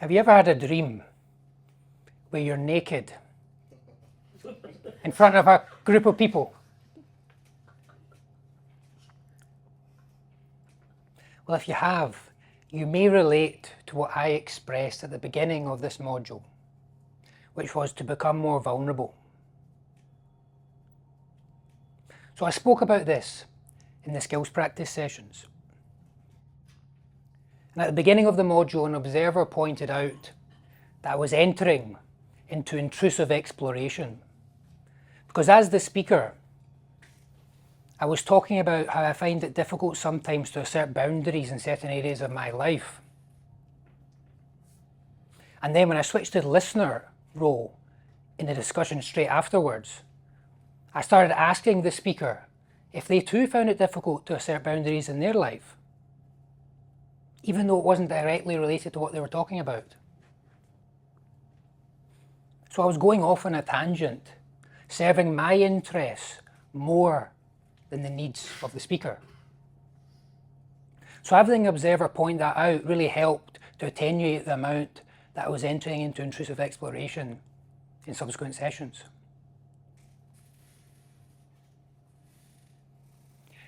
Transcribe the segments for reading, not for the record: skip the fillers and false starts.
Have you ever had a dream where you're naked in front of a group of people? Well, if you have, you may relate to what I expressed at the beginning of this module, which was to become more vulnerable. So I spoke about this in the skills practice sessions. And at the beginning of the module, an observer pointed out that I was entering into intrusive exploration. Because as the speaker, I was talking about how I find it difficult sometimes to assert boundaries in certain areas of my life. And then when I switched to the listener role in the discussion straight afterwards, I started asking the speaker if they too found it difficult to assert boundaries in their life, even though it wasn't directly related to what they were talking about. So I was going off on a tangent, serving my interests more than the needs of the speaker. So having the observer point that out really helped to attenuate the amount that I was entering into intrusive exploration in subsequent sessions.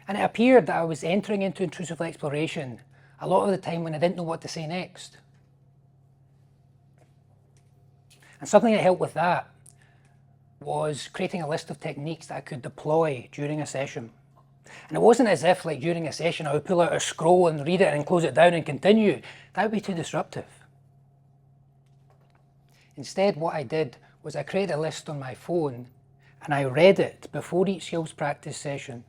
And it appeared that I was entering into intrusive exploration a lot of the time when I didn't know what to say next. And something that helped with that was creating a list of techniques that I could deploy during a session. And it wasn't as if, like, during a session I would pull out a scroll and read it and close it down and continue. That would be too disruptive. Instead, what I did was I created a list on my phone and I read it before each skills practice session,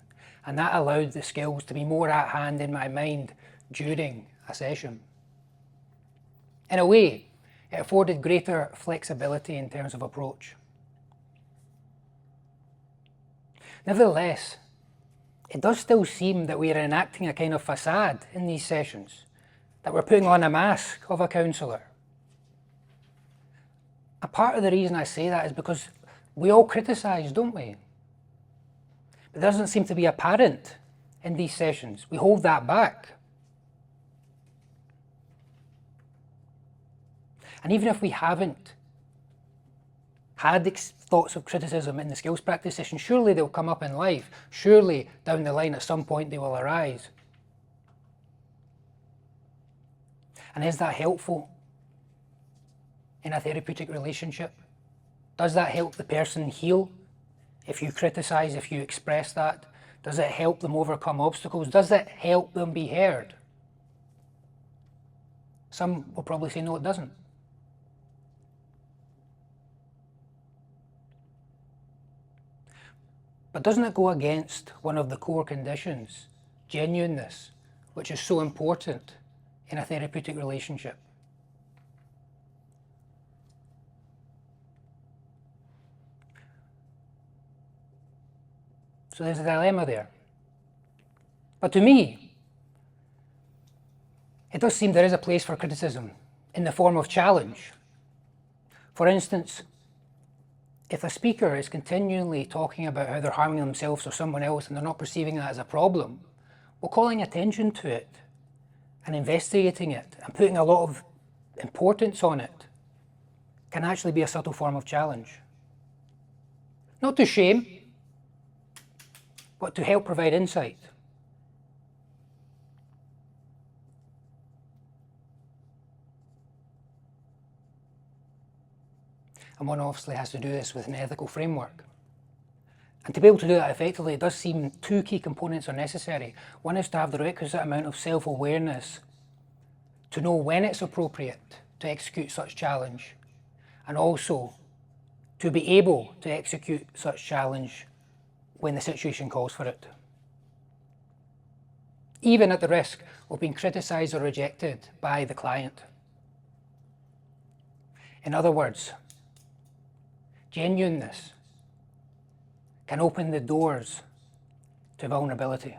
and that allowed the skills to be more at hand in my mind during a session. In a way, it afforded greater flexibility in terms of approach. Nevertheless, it does still seem that we are enacting a kind of facade in these sessions, that we're putting on a mask of a counsellor. A part of the reason I say that is because we all criticise, don't we? It doesn't seem to be apparent in these sessions. We hold that back. And even if we haven't had thoughts of criticism in the skills practice session, surely they'll come up in life. Surely down the line at some point they will arise. And is that helpful in a therapeutic relationship? Does that help the person heal? If you criticise, if you express that, does it help them overcome obstacles? Does it help them be heard? Some will probably say no, it doesn't. But doesn't it go against one of the core conditions, genuineness, which is so important in a therapeutic relationship? So there's a dilemma there. But to me, it does seem there is a place for criticism in the form of challenge. For instance, if a speaker is continually talking about how they're harming themselves or someone else and they're not perceiving that as a problem, well, calling attention to it and investigating it and putting a lot of importance on it can actually be a subtle form of challenge. Not to shame, but to help provide insight. And one obviously has to do this with an ethical framework. And to be able to do that effectively, it does seem two key components are necessary. One is to have the requisite amount of self-awareness to know when it's appropriate to execute such challenge, and also to be able to execute such challenge when the situation calls for it, even at the risk of being criticised or rejected by the client. In other words, genuineness can open the doors to vulnerability.